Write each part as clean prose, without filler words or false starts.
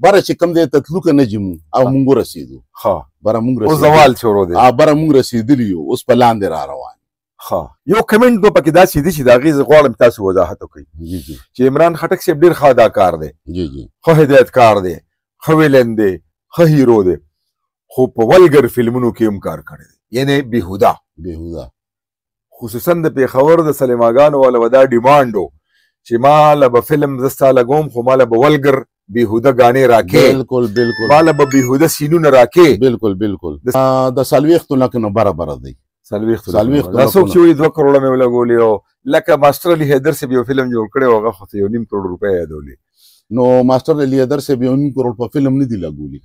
بره چې کوم دی ته تلو که نه ځي مونږ او مونږ ورسېدو بره مونږ اوس زوال شروع دی بره مونږ رسېدلي یو اوس په لاندې را روان یو کمنټ به پکې داسې دي چې د هغې زه غواړم تاسو وضاحت وکړئ چې عمران خټک صاحب ډېر ښه اداکار دی ښه هدایتکار دی ښه ویلن دی ښه هیرو دی خو په ولګر فلمونو کې هم کار کړی دی یعنې بېهوده خصوصا د پېښور د سلیماګانو والا به دا ډیمانډ و چې ما له به فلم زه ستا لګوم خو ما له به ولګر بېهوده ګانې راکې ما له به بېهوده سینونه راکې بالکل د څلوېښتو لکو نه برابره دی څلوېښتو دا څوک چې وایي 2 کروړه مې ولګولي او لکه ماسټر علي حیدر صاحب یو فلم جوړ کړی و هغه خو 1.5 کروړ روپۍ یادولي نو ماسټر علي حیدر صاحب 1.5 کروړ په فلم نه دی لګولي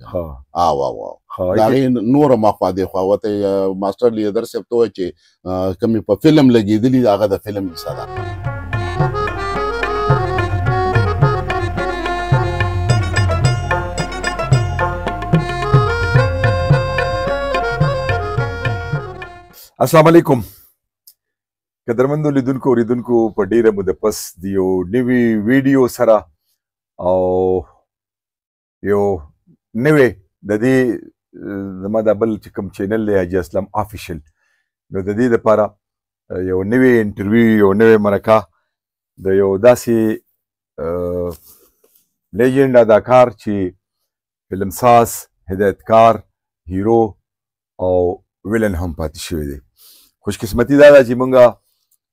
د هغې نوره مخوا دی خو هغه ته ماسټر علي حیدر صاحب ته وایي چې کومې په فلم لګېدلي هغه د فلم حصه ده السلام علیکم قدرمندو لیدونکو اوریدونکو په ډیره موده پس د یو نوي ویډیو سره او یو نوې د دې زما د بل چې کوم چینل دی حاجي اسلم آفیشل نو د دې دپاره یو نوې انټرویو یو نوې مرکه د یو داسې لیجنډ اداکار چې فلمساز هدایتکار هیرو او ویلن هم پاتې شوی دی خوشقسمتي دا ده چې مونږ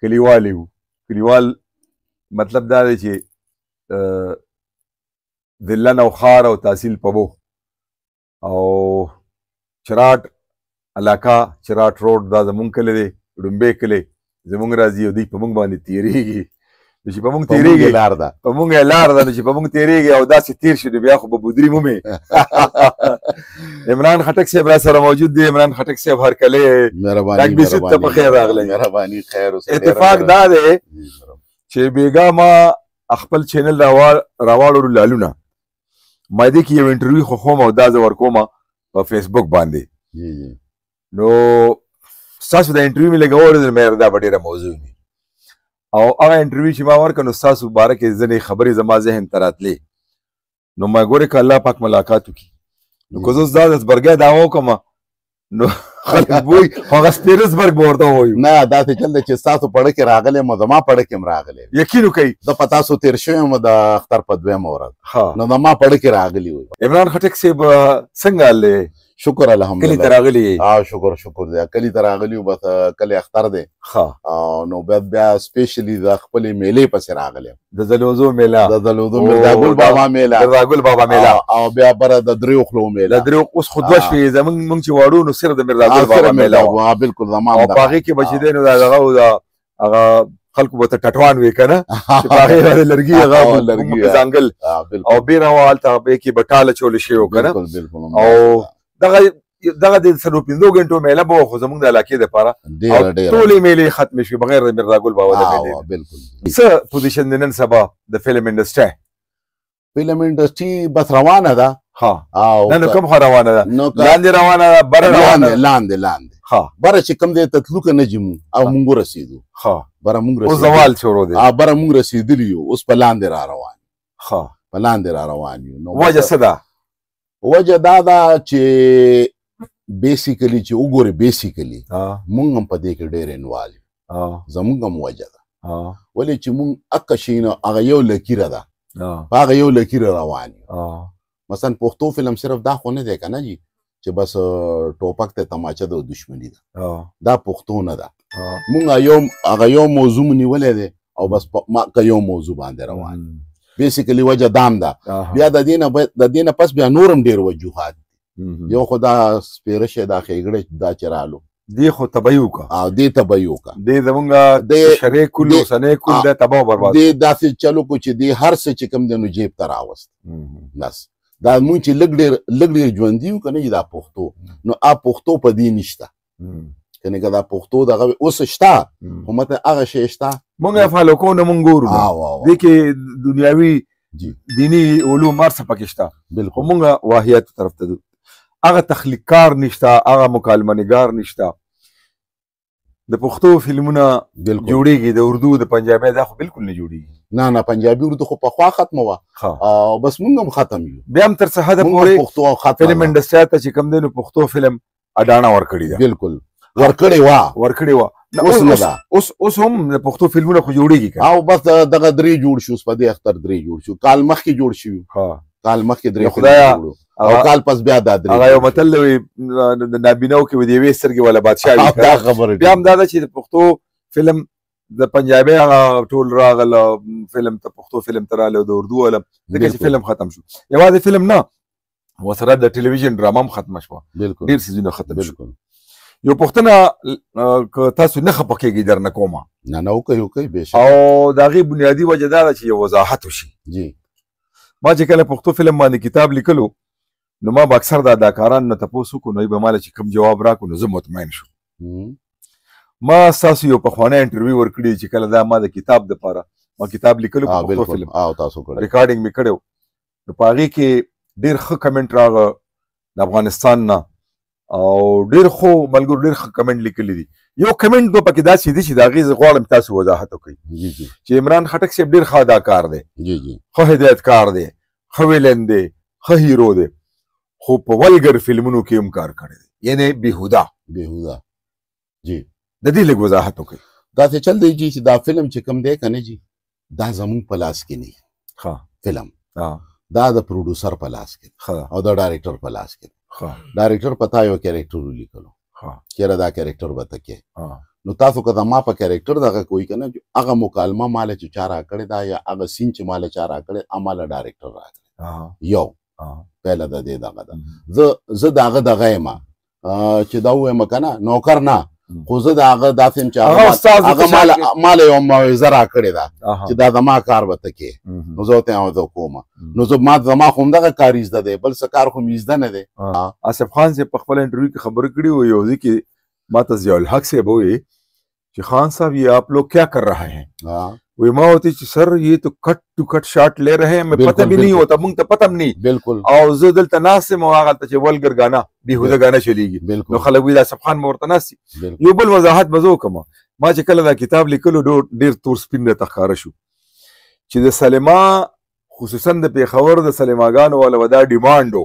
کلیوال یو کلیوال مطلب دا دی چې ذلن او خار او تحصیل پبو او چراټ علاقه چراټ روډ دا زمونږ کلی دی ډومبې کلی زمونږ راځي او دوی په مونږ باندې تېرېږي چې په مونږ تېرېږي لار ده په مونږ یې لار ده نو چې په مونږ تېرېږي او داسې تېر شي نو بیا خو به بودري مومې عمران خټک صاحب را سره موجود دی عمران خټک صاحب هرکلی ډاک بیسید ته په خیر راغلی اتفاق دا دی چې بېګا ما خپل چینل راواړو لالونه ما دې کې یو انټرویو خوښوم او دا زه ورکومه په فیسبوک باندې نو ستاسو د انټرویو مې لږ واورېدل مې دا به ډېره موضوع وي او هغه انټرویو چې ما ورکړه نو ستاسو باره کې ځینې خبرې زما ذهن ته راتلې نو ما ګورې که الله پاک ملاقات وکړي نو که زه اوس دا د زبرګۍ دعوه وکړم نو خلک بوي خو هغه سپېرسبرګ به ورته ووایو نه داسې چل دی چې ستاسو پړه کې راغلی یم زما پړه کې هم راغلی یقین وکئ زه په تاسو تېر شوی یم د اختر په 2مه ورځ نو زما پړه کې راغلي وي عمران خټک صاحب څنګه حال دی شکر الحمدلله کلي ته راغلي شکر دی کلي ته راغلي یو بس کلی اختر دی نو بیا سپیشلی د خپلې میلې پسې راغلی یم د ځلوزو میله د ځلوزو میرزاګل بابا میله او بیا بره د دریو خلو میله د دریو اوس خو دوه شوې زمونږ چې واړو نو صرف د میرزاګل بابا میله بالکل زما او په هغې کې به چې دی نو د هغه خلکو به ته ټټوان وي که نه چې په هغې باندې لرګي هغه ځانګل او بېره وه هلته هغې کې به ټاله چولې شوې وه که نه او دغه د 5 غنټو میله به خو زموږ د علاقې دپاره ټولې میلې ختمې شوې بغیر د میرزاګل بابا د میلې څه پوزیشن دی نن سبا د فلم انډسټري بس روانه ده نن کوم خوا روانه ده لاندې روانه ده بره روانه ده لاندې بره چې کوم دی ته تلو که نه ځي مونږ او مونږ ورسېدو بره مونږ اوس زوال شروع دی بره مونږ رسېدلي یو اوس په لاندې را روان یو نو وجه څه ده وجه دا ده چې بیسیکلی چې وګورې بیسیکلی مونږ هم په دې کې ډېر انوالو زمونږ هم وجه ده ولې چې مونږ اکه شي نو هغه یو لکیره ده په هغه یو لکیره روان یو مثلا پښتو فلم صرف دا خو نه دی که نه جي چې بس ټوپک ته تماچه ده او دشمني ده دا پښتو نه ده مونږ هغه یو موضوع مو نیولی دی او بس که یو موضوع باندې روان بیسیکلی وجه دام ده بیا د دې نه پس بیا نور هم ډېر وجوهات یو خو دا سپېره شی دا ښېګړی دا چې رالو دې خو تباهي وکړه دې تباهي وکړه دې زمونږ شری کل اوسنی کل دی تباه او برباد دې داسې چلو کو چې دې هر څه چې کوم دی نو جیب ته راوست بس دا مونږ چې لږ ډېر ژوندي یو که نه دا پښتو نو پښتو په دې نشته کنه که دا پښتو دغه اوس شته خو مته هغه شی شته مونږ یې فالو کوو نه مونږ ګورو دې کې دنیاوي دیني علوم هر څه پکې شته خو مونږ واهیاتو طرف ته هغه تخلیق کار نشته هغه مکالمه نګار نشته د پښتو فلمونه جوړیږي د اردو د پنجابي دا خو بالکل نه جوړیږي نه پنجابي اردو خو پخوا ختمه وه او بس موږ هم ختم یو بیا هم تر څه حده پورې فلم انډسټري ته چې کوم دی نو پښتو فلم اډانه ورکړې ده بالکل ورکړې وه اوس هم د پښتو فلمونه خو جوړیږي او بس دغه درې جوړ شو په دې اختر درې جوړ شو کال مخکې جوړ شوي کال مخکې درې خدایا او کال پس بیا دا درې هغه یو متل وي د نابینو کې د یوې سترګې والا بادشاه وي دا خبره بیا هم دا ده چې د پښتو فلم د پنجابي هغه ټول راغله فلم ته پښتو فلم ته راغله د اردو علم ځکه چې فلم ختم شو یوازې فلم نه ورسره د ټلویزیون ډرامه هم ختمه شوه ډېر څیزونه ختم شو یو پوښتنه که تاسو نه خفه کېږئ درنه کومه نه وکړئ بېشکه او د هغې بنیادي وجه دا ده چې یو وضاحت وشي ما چې کله پښتو فلم باندې کتاب لیکلو نو ما به اکثر د اداکارانو نه تپوس وکړو نو به ماله چې کوم جواب راکړو نو زه مطمئن شوم ما ستاسو یو پخوانی انټرویو ورکړی چې کله دا ما د کتاب دپاره ما کتاب لیکلو په پښتو فلم ریکارډینګ مې کړی نو په هغې کې ډېر ښه کمنټ راغه د افغانستان نه او ډېر خو ملګرو ډېر ښه کمنټ لیکلی دي یو کمنټ به پکې داسې دي چې د هغې زه غواړم تاسو وضاحت وکړئ چې عمران خټک صاحب ډېر ښه اداکار دی ښه هدایتکار دی ښه ویلن دی ښه هیرو دی خو په ولګر فلمونو کې هم کار کړی دی یعنی بېهوده جی د دې لږ وضاحت وکړئ داسې چل دی چې دا فلم چې کوم دی که نه جي دا زموږ په لاس کې نه فلم دا د پروډوسر په لاس کې او د ډایرکټر په لاس کې ډایرکټر په تا یو کیریکټر ولیکلو چېرې دا کیریکټر به ته کې نو تاسو که زما په کیریکټر دغه کوئ که نه هغه مکالمه ماله چې چا راکړې ده یا هغه سین چې ماله چا راکړې هماله ډایرکټر راکړې یو پهله د دې دغه ده زه د هغه دغه یم چې دا ووایم که نه نوکر نه خو زه د هغه داسې یم چې هغه ماله یو موعظه راکړې ده چې دا زما کار به ته کې نو زه ورته وایم زه کومه نو زما خو همدغه کار زده دی بل څه کار خو مې زده نه دی آصف خان صاحب په خپل انټرویو کې خبرې کړې وې یو ځای کې ما ته ضیاء الحق صاحب وویل چې خان صاحب یہ آپ لوگ کیا کر رہے ہیں وی ما ہوتی چې سر یہ تو کٹ ٹو کٹ شاٹ لے رہے ہیں ہمیں پتہ بھی نہیں ہوتا مونږ ته پته هم نه بالکل او زه دلته ناست یم او هغلته چې ولګر ګانا بېهوده ګانا چلیږي نو خلک وایي دا آصف خان به ورته ناست یو بل وضاحت به زه وکړم ما چې کله دا کتاب لیکلو ډېر تور سپین راته ښکاره شو چې د سلیما خصوصا د پېښور د سلیماګانو والا به دا ډیمانډ و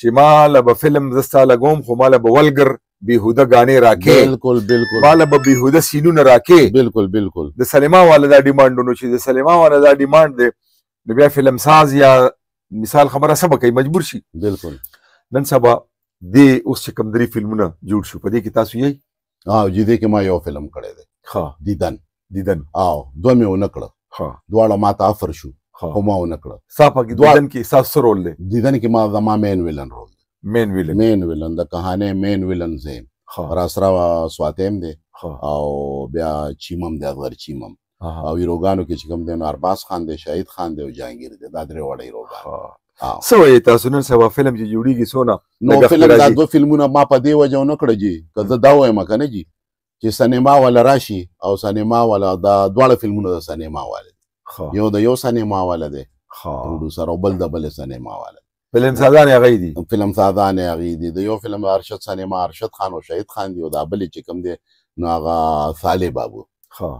چې ما له به فلم زه ستا لګوم خو ما له به ولګر بېهوده ګانې راکې ما له به بېهوده سینونه راکې بالکل د سلیما والا دا ډیمانډ نو چې د سلیما والا دا ډیمانډ دی نو بیا فلم ساز یا مثال خبره څه به کوي مجبور شي بالکل نن سبا دې اوس چې کوم درې فلمونه جوړ شو په دې کې تاسو یې چې دې کې ما یو فلم کړی دی دیدن او دوه مې ونه کړه دواړه ما ته افر شو خو ما ونه کړه ستا په دیدن کې ستا څه رول دی دیدن کې ما زما مین ویلن رول مین ویلن د کهانې مین ویلن زیم راسره سواتیم دی او بیا چیمم دی اصغر چیمم او هیروګانو کې چې کوم دی نو ارباز خان دی شهید خان دی او جهانګیر دی دا درې واړه هیروګان څه وایي تاسو نن سبا فلم چې جوړیږي څونه نو فلم دا دوه فلمونه ما په دې وجه ونه کړه جي که زه دا وایم که نه جي چې سینما والا راشي او سینما والا دا دواړه فلمونه د سینما والا دي یو د یو سینما والا دی پروډوسر او بل د بل سینما والا فلم سازان هغې دي فلم سازان هغې دي د یو فلم ارشد سینما ارشد خان او شهید خان دي او دا بلې چې کوم دی نو هغه صالح بابو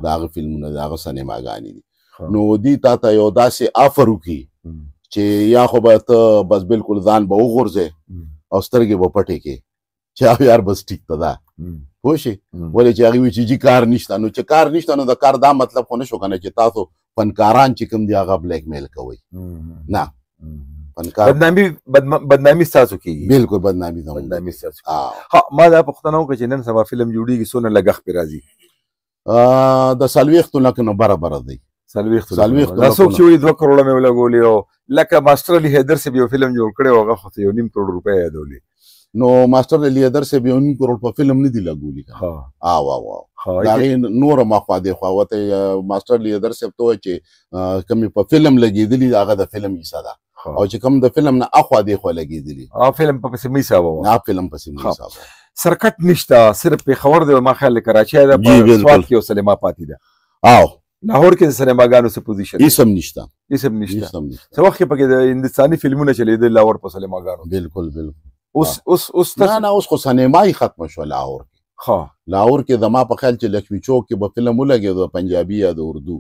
د هغه فلمونه د هغه سینماګانې دي نو دوی تا ته یو داسې آفر وکړي چې یا خو به ته بس بالکل ځان به وغورځې او سترګې به پټې کړې چې یار بس ټیک ته ده پوه شې ولې چې هغې وایي چې جي کار نشته نو چې کار نشته نو د کار دا مطلب خو نه شو که نه چې تاسو فنکاران چې کوم دي هغه بلیک میل کوئ نه بدنامي ستاسو کېږي بالکل بدنامي ستاسو ما دا پوښتنه وکړه چې نن سبا فلم جوړېږي څونه لګښت پرې راځي د 40 لکو نه بره دی 40 دا څوک چې وایي 2 کروړه مې ولګولې او لکه ماسټر علي حیدر صاحب یو فلم جوړ کړی و هغه خو ته 1.5 کروړ روپۍ یادولې نو ماسټر علي حیدر صاحب 1.5 کروړ په فلم نه دی لګولې د هغې نوره مخوا دی خوا ورته ماسټر علي حیدر صاحب ته وایي چې کومې په فلم لګېدلي هغه د فلم حصه ده او چې کوم د فلم نه اخوا دی خوا لګېدلي فلم په پسې مې حسابه فلم پسې مې حسابه سرکټ نشته صرف پېښور دی ما خیال کراچۍ ده په سوات کې یو سینما پاتې ده او لاهور کې د سینماګانو څه پوزیشن هیڅ هم نشته څه وخت کې پکې د هندوستاني فلمونه چلېدل لاهور په سینماګانو بالکل اوس نه اوس خو سینما یې ختمه شوه لاهور کې لاهور کې زما په خیال چې لکشمي چوک کې به فلم ولګېدو پنجابي یا د اردو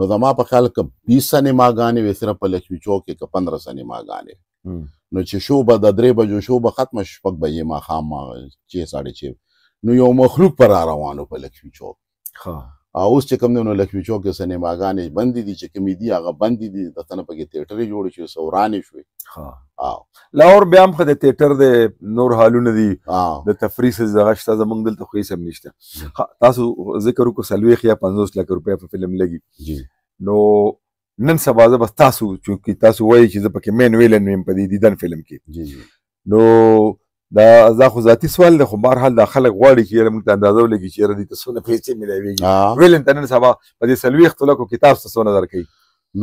نو زما په خیال که 20 سینماګانې وې صرف په لکشمي چوک کې که 15 سینماګانې نو چې شو به د 3 بجو شو به ختمه 6 بجې ماښام 6:30 نو یو مخلوق پر را روانو په لکشمي چوک اوس چې کوم دی نو لکشمي چوک کې سینماګانې بندې دي چې کومې دي هغه بندې دي د تنه پکې تیټرې جوړې شوې سورانې شوې لاهور بیا هم ښه د تیټر د نور حالونه دي د تفریح دغه شته زموږ دلته خو هېڅ هم نشته تاسو ذکر وکړو 40 یا 50 لک روپۍ په فلم لګي نو نن سبا زه بس تاسو چونکې تاسو وایي چې زه پکې مین ویلن ویم په دې دیدن فلم کې نو دا خو ذاتي سوال دی خو بهرحال دا خلک غواړي چې یاره موږ ته اندازه ولګي چې یاره دې ته څونه پیسې میلاویږي ویلن ته نن سبا په دې 40 لکو کې تاسو ته څونه درکوي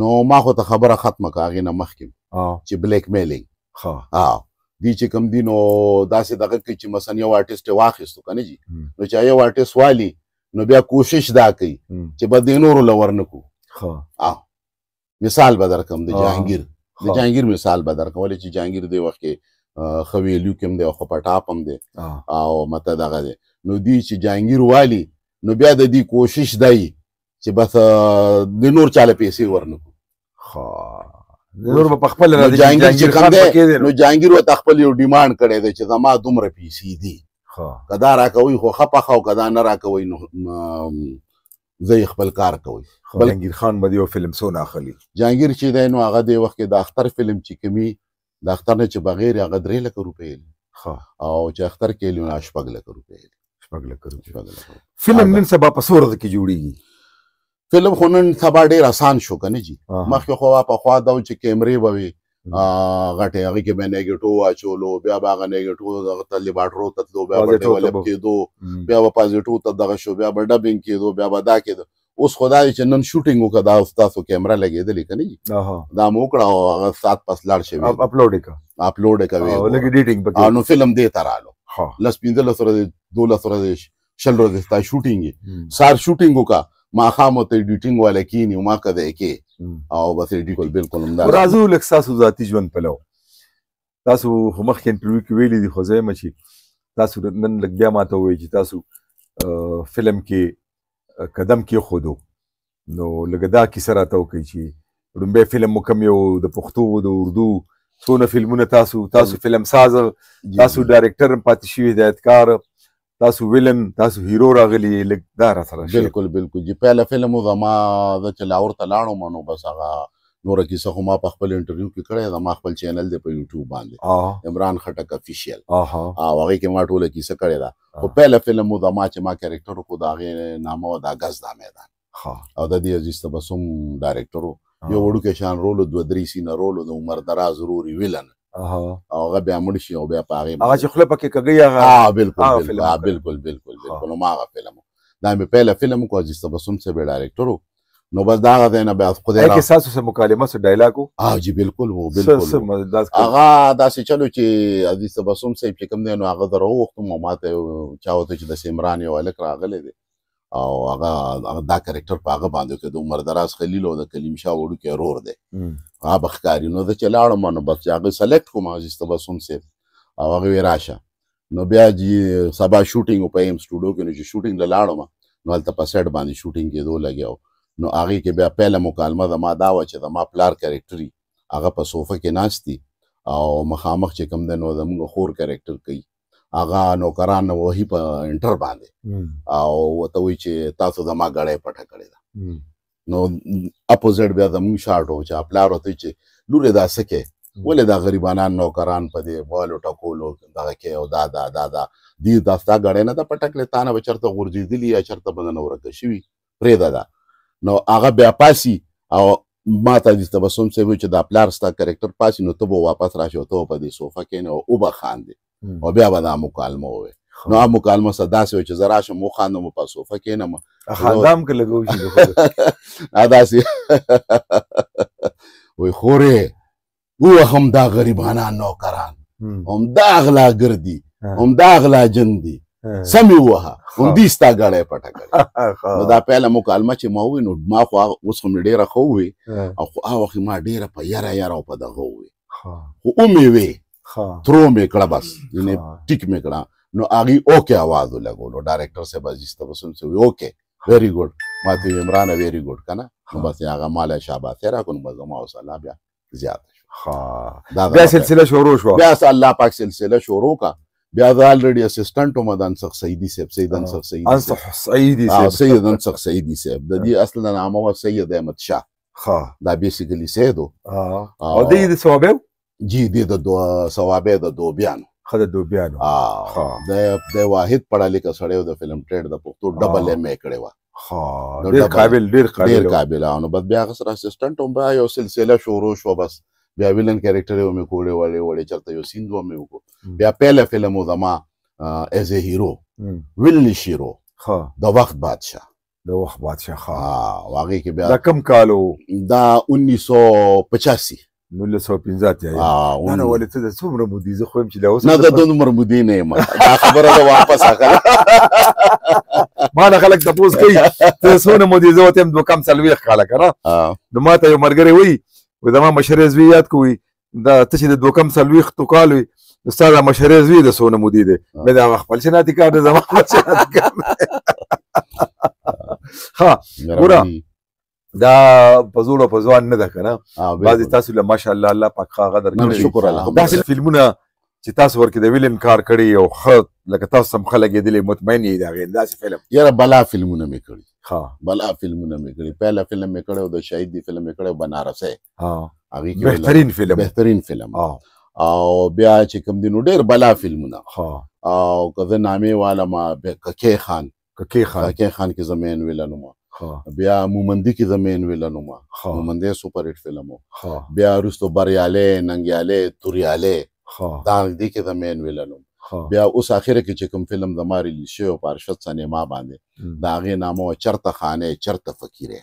نو ما خو ته خبره ختمه کړه هغې نه مخکې چې بلیک میلینګ دی چې کوم دي نو داسې دغه کوي چې مثلا یو آرټسټ یې واخیستو که نه جي نو چې یو آرټسټ والي نو بیا کوشش دا کوي چې به دې نورو له ورنکړو مثال به درکړم د جهانګیر مثال به درکړم ولې چې جهانګیر دې وخت کې ښه ویلیو کې هم دی او ښه په ټاپ هم دی او مته دغه دی نو دوی چې جهانګیر والي نو بیا د دې کوشش دی چې بس د نور چاله پیسې ورنکړو نور به په خپل نو جهانګیر ورته خپل یو ډیمانډ کړی دی چې زما دومره پیسې دي که دا راکوئ خو ښه پخه او که دا نه راکوئ نو زه خپل کار کوئ جهانګیر خان به د یو فلم څونه اخلي جهانګیر چې دی نو هغه د وخت کې د اختر فلم چې کوي د اختر نه چې بغیر هغه 3 لکه روپۍ او چې اختر کې نو 6 لکه روپۍ فلم نن سبا په څو ورځو کې جوړیږي فلم خو نن سبا ډېر اسان شو که نه جي مخکې خو پخوا دا و چې کیمرې به وي غټې هغې کې به نیګیټو واچولو بیا به هغه نیګیټو دغه ته لیباټرو ته تلو بیا به ډیولپ کېدو بیا به پازیټو ته دغه شو بیا به ډبینګ کېدو بیا به دا کېدو اوس خو دا دی چې نن شوټینګ وکړه دا ستاسو کیمره لګېدلې که نه جي دا مو وکړه او هغه سات پس لاړ شوي اپلوډ یې کوې نو فلم دې ته رالو 15 ورځې 12 ورځې 20 ورځې ستا شوټینګ یې سار شوټینګ وکړه ماښام ورته ایډیټینګ والا کښېني ما که دی کې او بس ایډیټ بالکل همدا راځو لږ ستاسو ذاتي ژوند پلو تاسو خو مخکې انټرویو کې ویلي دي خو زه یم چې تاسو نن لږ بیا ماته ووایي چې تاسو فلم کې قدم کېښودو نو لږه دا کیسه راته وکړئ چې لومبی فلم مو کوم یو د پښتو د اردو څونه فلمونه تاسو فلم ساز تاسو ډایرکټر هم پاتې شوي هدایتکار تاسو ویلن تاسو هیرو راغلی لږ دا راسره بالکل جی پهله فلم زما زه چې لاهور ته لاړم نو بس هغه نوره کیسه خو ما په خپل انټرویو کې کړی زما خپل چینل دی په یوټیوب باندې عمران خټک افیشیل او هغې کې ما ټوله کیسه کړې ده خو پهله فلم و زما چې ما کیریکټر وکړو د هغې نامه وه دا ګز دا میدان او د دې عزیز تبسم ډایرکټر و یو وړوکی شان رول و 2-3 سینه رول و د عمر دراز روري ویلن او هغه بیا مړ شي او بیا په هغې هغه چې خوله پکې کږوي بالکل نو ما هغه فلم دا مې پهله فلم وکړو عزیز تبسم صاحب ډایرکټر و نو بس دا هغه دی نه بیا خدای را کې ستاسو سره مکالمه څه ډایلاګ و جی بالکل هغه داسې چلو چې عزیز تبسم صاحب چې کوم دی نو هغه زه راوغوښتم او ما ته چا وته چې د سمران یو هلک راغلی دی او هغه دا کرکټر په هغه باندې کې د عمر دراز خلیل او د کلیم شاه وړوکی ورور دی هغه به ښکاري نو زه چې لاړم نو بس چې هغه سلیکټ کړم عزیز تبسم صاحب او هغه ویې راشه نو بیا جی سبا شوټینګ په ایم سټوډیو کې نو چې شوټینګ له لاړم نو هلته په سیټ باندې شوټینګ کېدو لګیا نو هغې کې بیا پهله مکالمه زما دا وه چې زما پلار کرکټر وي هغه په صوفه کې ناست دي او مخامخ چې کوم دی نو زموږ خور کرکټر کوي هغه نوکران وهي په انټر باندې او ورته وایي چې تاسو زما ګړی پټه کړې ده نو اپوزیټ بیا زموږ شاټ و چې پلار ورته وایي چې لورې دا څه کې ولې دا غریبانان نوکران په دې بالو ټکولو دغه کې او دا دي دا ستا ګړی نه ده پټه کړې تا نه به چېرته غورځېدلي یا چېرته به نه ورکه شوي پرېږده ده نو هغه بیا پاسي او ما ته عزیز تبسم صاحب وایي چې دا پلار ستا کرکټر پاسي نو ته به واپس راشي او ته به په دې صوفه کښېنې او وبه خاندې او بیا به دا مکالمه ووایې نو هغه مکالمه سه داسې وایي چې زه راشم وخاندم په صوفه کښېنم خاندام که لګوي شي داسې وایي خورې ووهم دا غریبانان نوکران همدا غلاګر دي همدا غلاجن دي سمې ووهه همدې ستا ګړی پټه کړې نو دا پهله مکالمه چې ما ووایي نو ما خو اوس خو مې ډېره ښه ووایي او خو هغه وخت ما ډېره په یره او په دغه ووایي خو ومې وې ترو مې کړه بس یعنې ټیک مې کړه نو هغې اوکې اواز ولګولو ډایرکټر صاحب عزیز تبسم صاحب اوکې ویری ګډ ما ته ویل عمرانه ویری ګډ که نه نو بس هغه ماله شاباسي راکړو نو بس زما حوصله بیا زیاته شوه بیا سلسله شروع شوه بیا الله پاک سلسله شروع کا بیا زه الریډي اسسټنټ وم د انصح سعیدي صاحب سید انصح سعیدي سید انصح سعیدي صاحب د دې اصل نامه و سید احمد شاه دا بیسیکلی سید او د ثوابه جی د ثوابه د دوبیانو خدای دوبیانو د واحد پړه لیکه سړیو د فلم ټریډ د پښتو ډبل ایم ای کړی و ډېر قابل نو بس بیا هغه سره اسسټنټ وم بیا یو سلسله شروع شوه بس بیا ویلن کیریکټر یې مې کوړې وړې چېرته یو سین دوه مې وکړو بیا پیله فلم و زما ایز اے هیرو ویلني شیرو د وخت بادشاه هغې کې بیا دا کم کال و دا 1985 1950 نه ولې ته د څومره مودې زه خو یم چې دا اوس نه د دومره مودې نه یم دا خبره ده واپس ما نه خلک تپوس کوي ته څونه مودې زه ورته یم 2 کم 40 کاله که نه نو ما ته یو ملګری وایي زما مشرې زوی یاد کوي دا ته چې د 2 کم 40 کال وي ستا دا مشرې زوی د څونه مودې دی مې د هغه خپل شناختی کارت دی زما خپل شناختی کارت ښه ګوره دا په زوړ او په ځوان نه ده که نه بعضې تاسو له ماشاءالله الله پاک ښه هغه درکړی داسې فلمونه چې تاسو ورکې د ویلن کار کړی او ښه لکه تاسو هم ښه لګېدلی مطمئن یې د هغې داسې فلم یاره بلا فلمونه مې کړي بلا فلمونه مې کړي پهله فلم مې کړی او د شهیدي فلم مې کړی بنارسی هغې کې بهترین فلم او بیا چې کوم دي نو ډېر بلا فلمونه او که زه نامې والم ککی خان کې زه مین ویلن وم بیا مومندي کې زه مین ویلن وم مومندی سوپر هټ فلم و بیا وروستو بریالی ننګیالی توریالی دا دې کې زه مین ویلن وم بیا اوس اخره کې چې کوم فلم زما ریلیز شوی و په ارشد سینما باندې د هغې نامه وه چرته خانې چرته فقیرې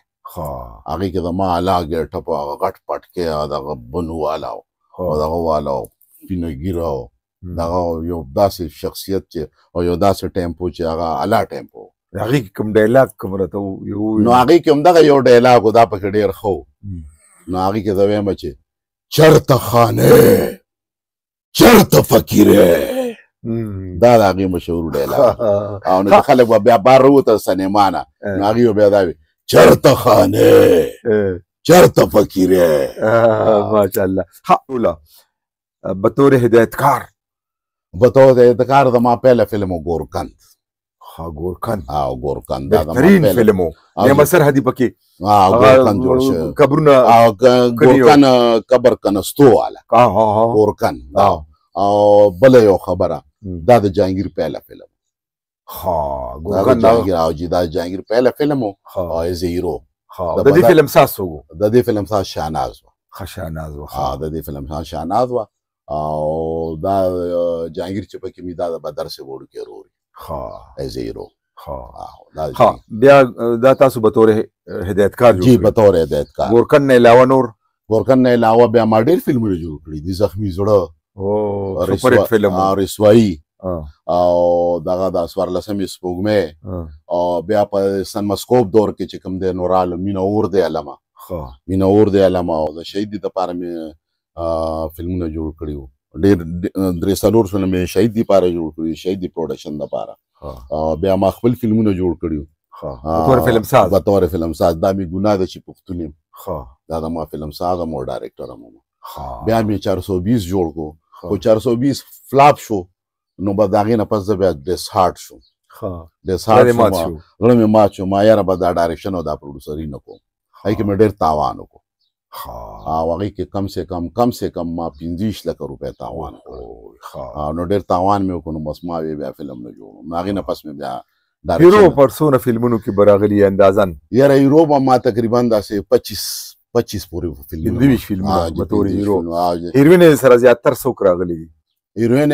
هغې کې زما اعلی ګیټپ و هغه غټ پټکې دغه بنو والا و او دغه والا و سپینه ږیره و دغه یو داسې شخصیت چې او یو داسې ټیمپو چې هغه اعلی ټیمپو هغې کې کوم ډایلاګ کوم راته نو هغې کې همدغه یو ډایلاګ و دا پکې ډېر ښه و نو هغې کې زه وایم چې چرته خانې چرته فقیرې دا د هغې مشهور ډایلاګ او نو خلک به بیا بار راووته سینما نه نو هغې به بیا دا وي چرته خانې چرته فقیرې ماشاءالله ښه بطور هدایتکار زما پهله فلم و گورکند گورکند بهترین فلم و نیمه سرحدي پکې گورکند جوړ شوی قبرونه گورکن قبر کنستو والا گورکند او بله یو خبره دا د جهانگیر پهله فلم دا جهانگیر پهله فلم و ایز هیرو د دې فلم ساز څوک د دې فلم ساز شهناز و شهناز و د دې فلم ساز شهناز و او دا جهانگیر چې پکې مې دا د بدر سے وړو کې روري ایز هیرو بیا دا تاسو به طور هدایتکار جی به طور هدایتکار گورکن نه علاوه نور گورکن نه علاوه بیا ما ډېر فلمونه جوړ کړي دي زخمی زړه سپر هټ فلم رسوایی او دغه د څوارلسمې سپوږمۍ او بیا په سنمسکوپ دور کې چې کوم دی نو راغلو مینه اور دی علمه او د شهیدي دپاره مې فلمونه جوړ کړي وو ډېر 3 فلم مې شهیدي دپاره جوړ کړي شهیدي پروډکشن دپاره بیا ما خپل فلمونه جوړ کړي بطور فلم ساز دا مې ګناه ده چې پښتون یم دا د ما فلم ساز هم او ډایرکټر هم بیا مې 420 جوړ کړو خو 420 فلاپ شو نو به د هغې نه پس زه بیا ډسهارټ شوم زړه مې مات شو ما یاره به دا ډایرکشن او دا پروډوسري نه کوم هغې کې مې ډېر تاوان وکړو او هغې کې کم سے کم ما 25 لکه روپۍ تاوان کړی نو ډېر تاوان مې وکړو نو بس ما بیا فلم نه جوړم نو هغې نه پس مې بیا هیرو پر څونه فلمونو کې به راغلي اندازن یاره هیرو به ما تقریبا داسې 25 پورې فلمونه بطور هیرو هیروین سره زیاتر څوک راغلي دي هیروین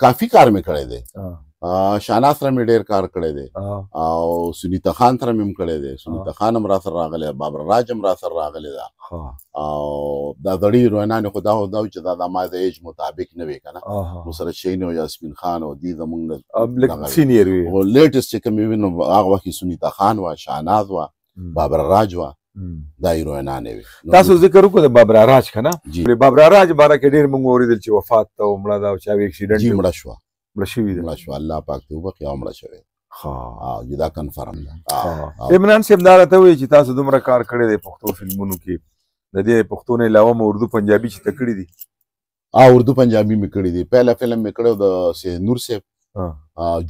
کافي کار مې کړی دی شاهناز سره مې ډېر کار کړی دی او سنیتا خان سره مې هم کړی دی سنیتا خان هم را سره راغلی بابر راج هم را سره راغلی ده او دا زړې هیروینانې خو دا چې دا د ما د ایج مطابق نه وي که نه نصرت شهین او یاسمین خان او دې زمونږ سینیر وي لیټسټ چې کوم وي نو هغه وخت کې سنیتا خان وه شاهناز وه بابر راج وه دا هیروینانې وي تاسو ذکر وکړو د بابر راج که نه بابر راج باره کې ډېر مونږ اورېدل چې وفات ته مړه ده او چا وی اکسیډنټ مړه شوه مړه شوي ده. مړه شو، الله پاک دې وبخښي او مړه شوې. ښه دا کنفرم ده. عمران صاحب دا راته وایي چې تاسو دومره کار کړی دی پښتو فلمونو کې، د دې پښتو نه علاوه مو اردو پنجابي چې ته کړي دي؟ اردو پنجابي مې کړي دي. پهلا فلم مې کړی د سید نور صاحب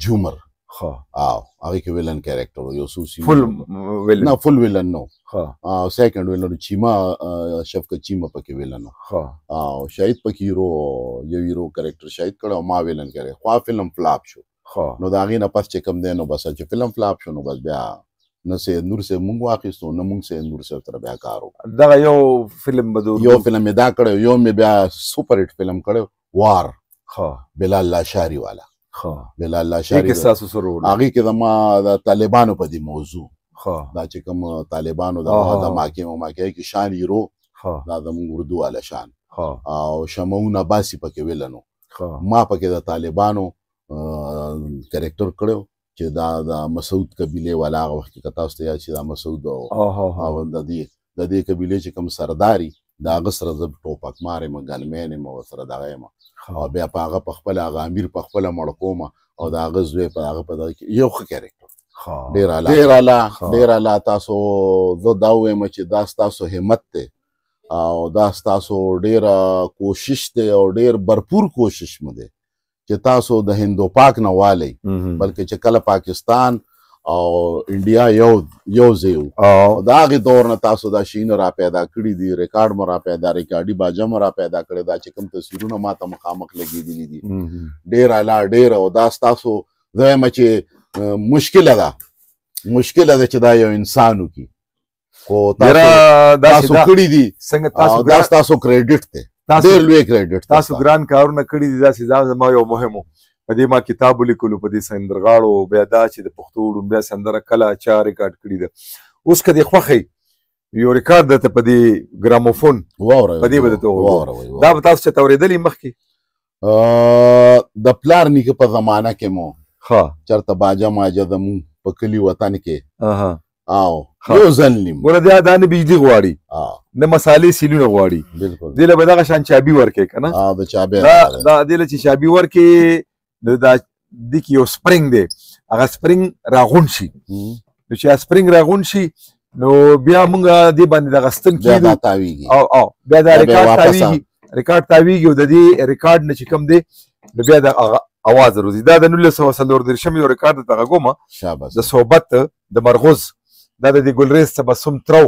جومر. هغه کې ویلن کیریکټر و، یو سوسی فل ویلن نه، فل ویلن نو. سیکنډ ویلن چیما شفقت چیما پکې ویلن نو، او شهید پکې یو هیرو کیریکټر شهید کړه او ما ویلن کړی. خو فلم فلاپ شو. نو د هغې نه پس چې کوم دی نو بس چې فلم فلاپ شو نو بس بیا نه سید نور صاحب مونږ واخیستو نه مونږ سید نور صاحب سره بیا کار وکړو. دغه یو فلم یو فلم مې دا کړی، یو مې بیا سوپر هټ فلم کړی وار، بلال لاشاري والا. بلال لاشاري کې ستاسو سره رول هغې کې زما د طالبانو په دې موضوع، دا چې کوم طالبانو د محاکمې کې شان هیرو، دا زموږ اردو والا شان، او شمعون عباسي پکې ویلنو. ما پکې د طالبانو کریکټر کړو چې دا د مسعود قبیلې والا هغه وخت کې تاسو ته یاد شي دا مسعود او د دې قبیلې چې کوم سرداري د هغه سره زه ټوپک مار یم، ګنمین یم، ورسره دغه یم، او بیا په هغه په خپله هغه امیر په خپله مړ کوم او د هغه زوی په هغه په دغه کې یو ښه کریکټر، ډېر اعلی. تاسو زه دا ووایم چې دا ستاسو همت دی او دا ستاسو ډېره کوشش دی او ډېر بھرپور کوشش مو دی چې تاسو د هندو پاک نه والی، بلکې چې کله پاکستان او انډیا یو ځای و، د هغې دور نه تاسو دا شیونه را پیدا کړي دي، ریکارډ مو را پیدا، ریکارډي باجه مو را پیدا کړې، دا چې کوم تصویرونه ما ته مخامخ لګېدلي دي ډېر اعلی ډېر. او دا ستاسو زه وایم چې مشکله ده چې دا یو انسان وکړي، خو تاسو کړي دي، دا ستاسو کریډټ دی، ډېر لوی کریډټ. تاسو ګران کارونه کړي دي. داسې دا زما یو مهم په دې ما کتاب ولیکلو په دې سندرغاړو، بیا دا چې د پښتو ړومبی سندره کله چا ریکارډ کړې ده. اوس که دې خوښئ یو ریکارډ درته په دې ګراموفون په دې به درته ووایم، دا به تاسو چېرته اورېدلي مخکې؟ د پلار نیکه په زمانه کې مو چېرته باجه ماجه زمونږ په کلي وطن کې یو ځل نیم ګوره دا نه بجلي غواړي نه مسالې سیلونه غواړي، دې له به دغه شان چابي ورکړې که نه، دې له چې چابي ورکړې دا دې کې یو سپرنګ دی، هغه سپرنګ راغونډ شي، نو چې سپرنګ راغونډ شي نو بیا مونږ دې باندې دغه ستن کېږو او بیا دا ریکارډ تاویږي او د دې ریکارډ نه چې کوم دی نو بیا د اواز روزي. دا د 1934 یو ریکارډ ته غږومه د صحبت د مرغوز، دا د دې ګلریز تبسم ترو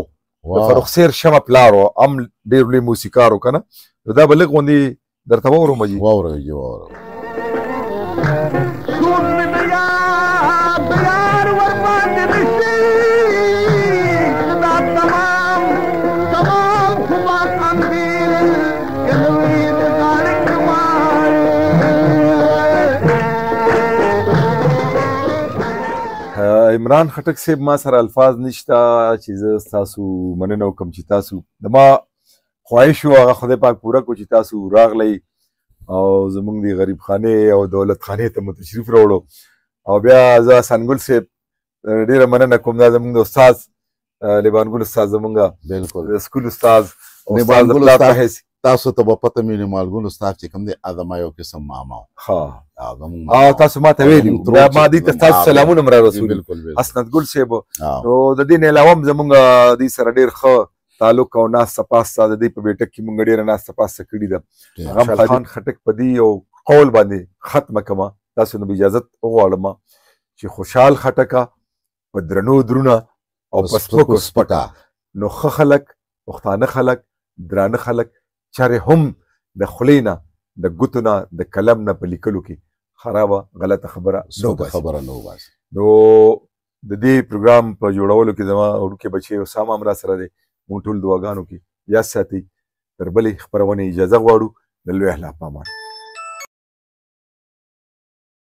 د فروخسیر شمه پلار و، هم ډېر لوی موسیقار و که نه، نو دا به لږ غوندې درته واورو مجید. واورئ عمران خټک صاحب، ما سره الفاظ نشته چې زه ستاسو مننه وکړم چې تاسو د ما خواهش و هغه خدای پاک پوره کړو چې تاسو راغلی او زمونږ د غریب خانې او دولت خانې ته مو تشریف راوړو. او بیا زه حسن ګل صاحب ډېره مننه کوم، دا زمونږ د استاد لیبان ګل استاد، زمونږ د سکول استاد تاسو ته به پته مې مالګون استاد چې کوم دی ادمه یو قسم ماما او تاسو ما ته ویلي ما دې ته تاسو سلامونه هم را رسولي اسنت ګل صاحب. نو د دې نه علاوه هم زمونږ دې سره ډېر ښه تعلق او ناسته پاسته د دې په بیټک کې مونږ ډېره ناسته پاسته کړې ده. هغه خان خټک په دې یو قول باندې ختمه کړمه، تاسو نه به اجازت وغواړم چې خوشحال خټکه په درنو درونه او په سپکو سپکه، نو ښه خلک، پښتانه خلک، درانه خلک چارې هم د خولې نه، د ګوتو نه، د قلم نه په لیکلو کې خرابه غلطه خبره نه وباسي. نو د دې پروګرام په جوړولو کې زما وړوکی بچی اسامه هم را سره دی، مونږ ټول دعاګانو کې یاد ساتئ. تر بلې خپرونې اجازه غواړو، د لوی الله په امان.